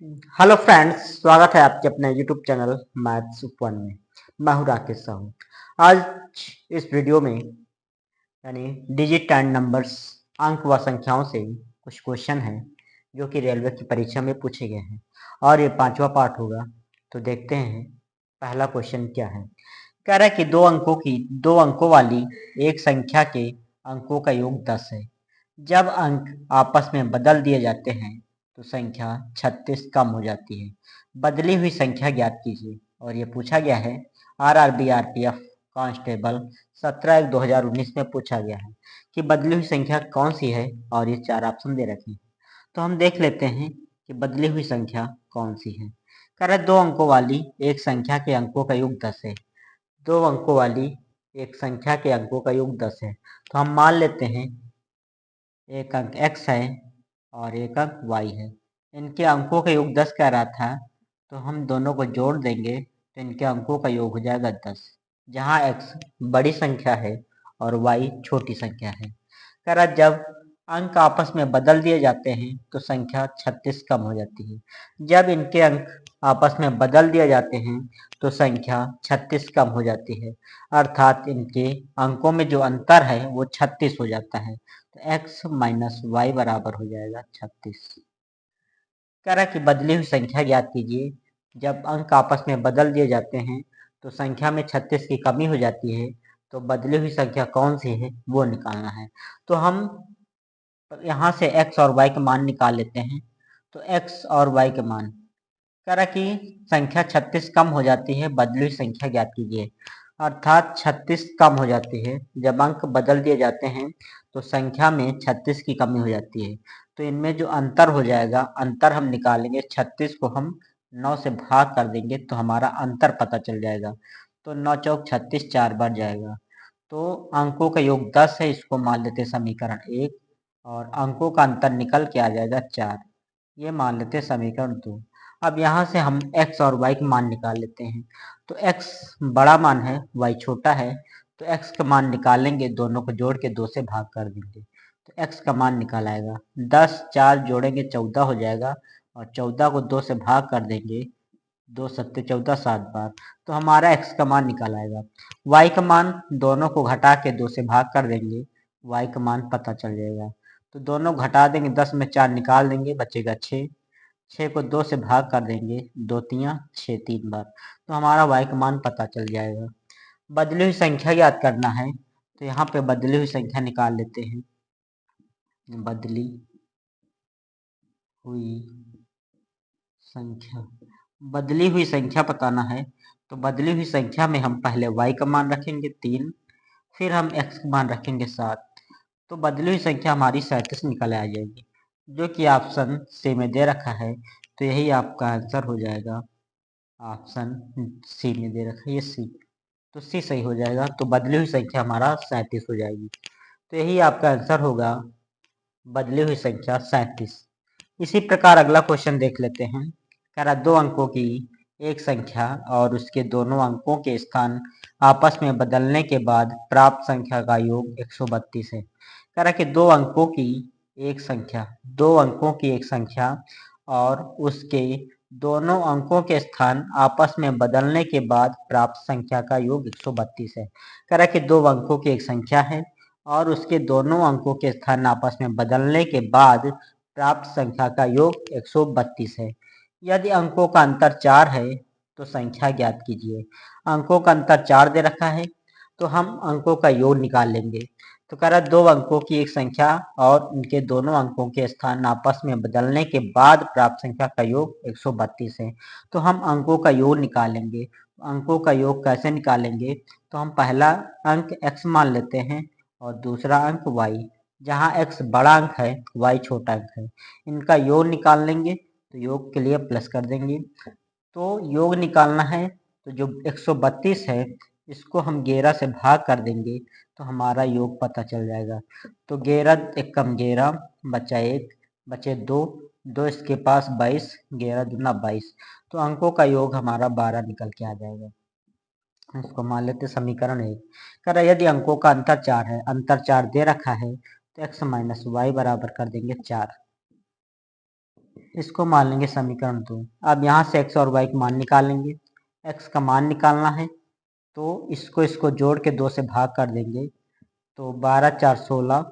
Hello friends, स्वागत है आपके अपने यूट्यूब चैनल मैथ्स वन में। मैं हूं राकेश साहू। आज इस वीडियो में यानी डिजिट एंड नंबर्स, अंक व संख्याओं से कुछ क्वेश्चन हैं जो कि रेलवे की परीक्षा में पूछे गए हैं और ये पांचवा पार्ट होगा। तो देखते हैं पहला क्वेश्चन क्या है। कह रहा है कि दो अंकों वाली एक संख्या के अंकों का योग 10 है। जब अंक आपस में बदल दिए जाते हैं तो संख्या 36 कम हो जाती है। बदली हुई संख्या ज्ञात कीजिए। और ये पूछा गया है आरआरबी आरपीएफ कांस्टेबल 17/1/2019 में पूछा गया है कि बदली हुई संख्या कौन सी है, और ये चार ऑप्शन दे रखे हैं। तो हम देख लेते हैं कि बदली हुई संख्या कौन सी है। कह रहा है दो अंकों वाली एक संख्या के अंकों का योग 10 है। दो अंकों वाली एक संख्या के अंकों का योग 10 है। तो हम मान लेते हैं एक अंक x है और एक अंक y है। इनके अंकों का योग 10 कह रहा था, तो हम दोनों को जोड़ देंगे तो इनके अंकों का योग हो जाएगा 10, जहाँ x बड़ी संख्या है और y छोटी संख्या है। कह रहा जब अंक आपस में बदल दिए जाते हैं तो संख्या 36 कम हो जाती है। जब इनके अंक आपस में बदल दिए जाते हैं तो संख्या 36 कम हो जाती है, अर्थात इनके अंकों में जो अंतर है वो 36 हो जाता है। तो x माइनस वाई बराबर हो जाएगा 36। कह रहा है कि बदली हुई संख्या ज्ञात कीजिए। जब अंक आपस में बदल दिए जाते हैं तो संख्या में 36 की कमी हो जाती है, तो बदली हुई संख्या कौन सी है वो निकालना है। तो हम यहाँ से x और y का मान निकाल लेते हैं। तो x और y के मान, कह रहा कि संख्या 36 कम हो जाती है, बदली हुई संख्या ज्ञात कीजिए। अर्थात 36 कम हो जाती है। जब अंक बदल दिए जाते हैं तो संख्या में 36 की कमी हो जाती है। तो इनमें जो अंतर हो जाएगा, अंतर हम निकालेंगे। 36 को हम 9 से भाग कर देंगे तो हमारा अंतर पता चल जाएगा। तो 9 चौक 36, 4 बार जाएगा। तो अंकों का योग 10 है, इसको मान लेते समीकरण 1, और अंकों का अंतर निकल के आ जाएगा 4, ये मान लेते समीकरण 2। अब यहाँ से हम x और y का मान निकाल लेते हैं। तो x बड़ा मान है, y छोटा है, तो x का मान निकालेंगे, दोनों को जोड़ के 2 से भाग कर देंगे तो x का मान निकाल आएगा 10। 4 जोड़ेंगे 14 हो जाएगा, और 14 को 2 से भाग कर देंगे, 2 सत्ते 14, 7 बार, तो हमारा x का मान निकाल आएगा। y का मान दोनों को घटा के 2 से भाग कर देंगे, y का मान पता चल जाएगा। तो दोनों घटा देंगे, 10 में 4 निकाल देंगे, बचेगा 6। 6 को 2 से भाग कर देंगे, 2 तियां 6, 3 बार, तो हमारा y का मान पता चल जाएगा। बदली हुई संख्या याद करना है, तो यहाँ पे बदली हुई संख्या निकाल लेते हैं। बदली हुई संख्या, बदली हुई संख्या बताना है, तो बदली हुई संख्या में हम पहले y का मान रखेंगे 3, फिर हम x का मान रखेंगे 7। तो बदली हुई संख्या हमारी 37 निकल आ जाएगी, जो कि ऑप्शन सी में दे रखा है। तो यही आपका आंसर हो जाएगा। ऑप्शन सी में दे रखा है ये सी, तो सी सही हो जाएगा। तो बदली हुई संख्या हमारा 37 हो जाएगी। तो यही आपका आंसर होगा, बदली हुई संख्या 37। इसी प्रकार अगला क्वेश्चन देख लेते हैं। कह रहा दो अंकों की एक संख्या और उसके दोनों अंकों के स्थान आपस में बदलने के बाद प्राप्त संख्या का योग 132 है। कह रहा कि दो अंकों की एक संख्या और उसके दोनों अंकों के स्थान आपस में बदलने के बाद प्राप्त संख्या का योग 132 है। कह रहा कि दो अंकों की एक संख्या है और उसके दोनों अंकों के स्थान आपस में बदलने के बाद प्राप्त संख्या का योग 132 है। यदि अंकों का अंतर 4 है तो संख्या ज्ञात कीजिए। अंकों का अंतर 4 दे रखा है, तो हम अंकों का योग निकाल लेंगे। तो कह रहा दो अंकों की एक संख्या और उनके दोनों अंकों के स्थान आपस में बदलने के बाद प्राप्त संख्या का योग 132 है। तो हम अंकों का योग निकालेंगे। अंकों का योग कैसे निकालेंगे, तो हम पहला अंक x मान लेते हैं और दूसरा अंक y, जहाँ x बड़ा अंक है, y छोटा अंक है। इनका योग निकाल लेंगे, तो योग के लिए प्लस कर देंगे। तो योग निकालना है, तो जो 132 है इसको हम 11 से भाग कर देंगे तो हमारा योग पता चल जाएगा। तो 11 एकम 11, बचा 1, बचे 2, 2 इसके पास 22, 11 दूना 22, तो अंकों का योग हमारा 12 निकल के आ जाएगा। इसको मान लेते समीकरण 1। कह रहा यदि अंकों का अंतर 4 है, अंतर 4 दे रखा है, तो x माइनस वाई बराबर कर देंगे 4। इसको मान लेंगे समीकरण 2। अब यहाँ से x और y का मान निकालेंगे। x का मान निकालना है तो इसको जोड़ के 2 से भाग कर देंगे, तो 12 4 16,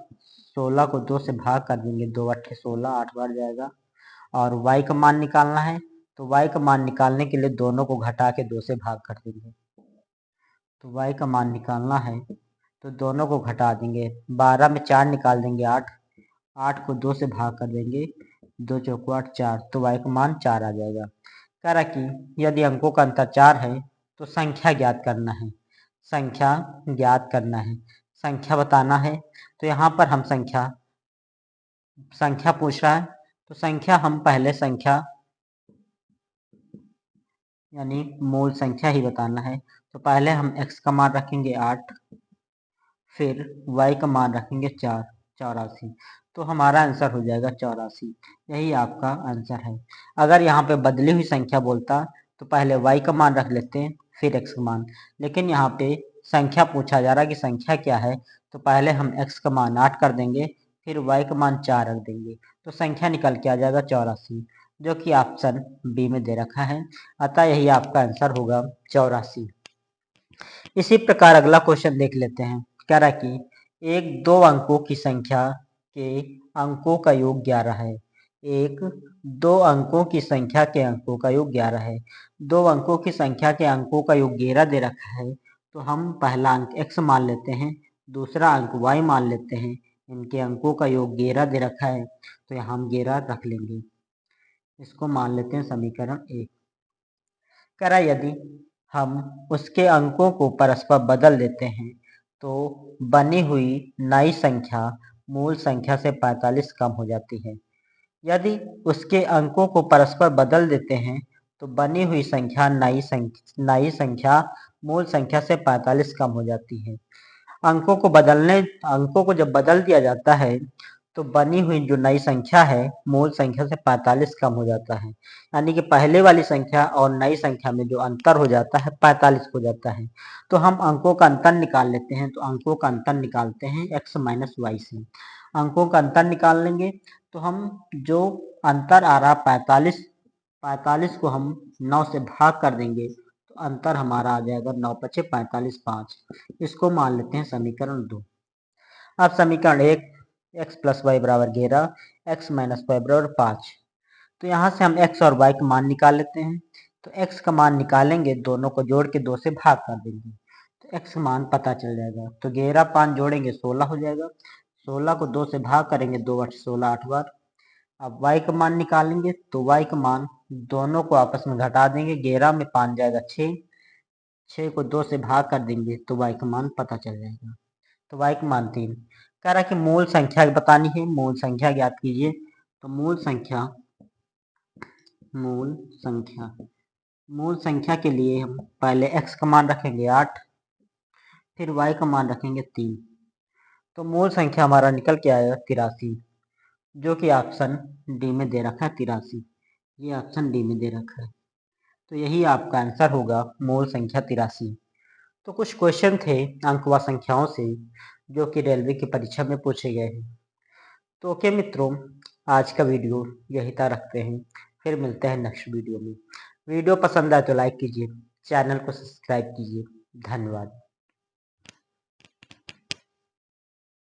16 को 2 से भाग कर देंगे, 2 8 16, 8 बार जाएगा। और y का मान निकालना है तो y का मान निकालने के लिए दोनों को घटा के 2 से भाग कर देंगे। तो y का मान निकालना है तो दोनों को घटा देंगे, 12 में 4 निकाल देंगे 8, 8 को 2 से भाग कर देंगे, 2 चौको 8 4, तो y का मान 4 आ जाएगा। कह रहा कि यदि अंकों का अंतर 4 है तो संख्या ज्ञात करना है, संख्या ज्ञात करना है, संख्या बताना है। तो यहाँ पर हम संख्या पूछ रहा है तो संख्या हम पहले संख्या यानी मूल संख्या ही बताना है। तो पहले हम x का मान रखेंगे 8, फिर y का मान रखेंगे 4, 84। तो हमारा आंसर हो जाएगा 84। यही आपका आंसर है। अगर यहाँ पे बदली हुई संख्या बोलता तो पहले y का मान रख लेते हैं फिर x का मान, लेकिन यहाँ पे संख्या पूछा जा रहा है कि संख्या क्या है, तो पहले हम x का मान 8 कर देंगे, फिर y का मान 4 रख देंगे, तो संख्या निकल के आ जाएगा 84, जो कि ऑप्शन बी में दे रखा है। अतः यही आपका आंसर होगा 84। इसी प्रकार अगला क्वेश्चन देख लेते हैं। कह रहा कि एक 2 अंकों की संख्या के अंकों का योग 11 है। एक 2 अंकों की संख्या के अंकों का योग 11 है। 2 अंकों की संख्या के अंकों का योग 11 दे रखा है, तो हम पहला अंक x मान लेते हैं, दूसरा अंक y मान लेते हैं। इनके अंकों का योग 11 दे रखा है तो यहाँ हम 11 रख लेंगे। इसको मान लेते हैं समीकरण 1। कह रहा यदि हम उसके अंकों को परस्पर बदल देते हैं तो बनी हुई नई संख्या मूल संख्या से 45 कम हो जाती है। यदि उसके अंकों को परस्पर बदल देते हैं तो बनी हुई संख्या नई संख्या मूल संख्या से 45 कम हो जाती है। अंकों को जब बदल दिया जाता है तो बनी हुई जो नई संख्या है मूल संख्या से 45 कम हो जाता है। यानी कि पहले वाली संख्या और नई संख्या में जो अंतर हो जाता है 45 हो जाता है। तो हम अंकों का अंतर निकाल लेते हैं। तो अंकों का अंतर निकालते हैं x माइनस वाई से। अंकों का अंतर निकाल लेंगे तो हम जो अंतर आ रहा 45 को हम 9 से भाग कर देंगे तो अंतर हमारा आ जाएगा 9 पचे 45 5। इसको मान लेते हैं समीकरण 2। अब समीकरण 1 x प्लस वाई बराबर 11, x माइनस वाई बराबर 5। तो यहाँ से हम x और y का मान निकाल लेते हैं। तो x का मान निकालेंगे, दोनों को जोड़ के 2 से भाग कर देंगे तो x का मान पता चल जाएगा। तो 11 5 जोड़ेंगे 16 हो जाएगा, 16 को 2 से भाग करेंगे, 2 8 16 8 बार। अब y का मान निकालेंगे तो y का मान दोनों को आपस में घटा देंगे, 11 में 5 जाएगा 6, 6 को 2 से भाग कर देंगे तो y का मान पता चल जाएगा। तो y का मान 3। कह रहा कि मूल संख्या बतानी है, मूल संख्या ज्ञात कीजिए। तो मूल संख्या के लिए हम पहले x का मान रखेंगे 8, फिर y का मान रखेंगे 3। तो मूल संख्या हमारा निकल के आएगा 83, जो कि ऑप्शन डी में दे रखा है 83। ये ऑप्शन डी में दे रखा है। तो यही आपका आंसर होगा मूल संख्या 83। तो कुछ क्वेश्चन थे अंक व संख्याओं से जो कि रेलवे की परीक्षा में पूछे गए हैं। तो ओके मित्रों, आज का वीडियो यही तक रखते हैं, फिर मिलते हैं नेक्स्ट वीडियो में। वीडियो पसंद आए तो लाइक कीजिए, चैनल को सब्सक्राइब कीजिए। धन्यवाद।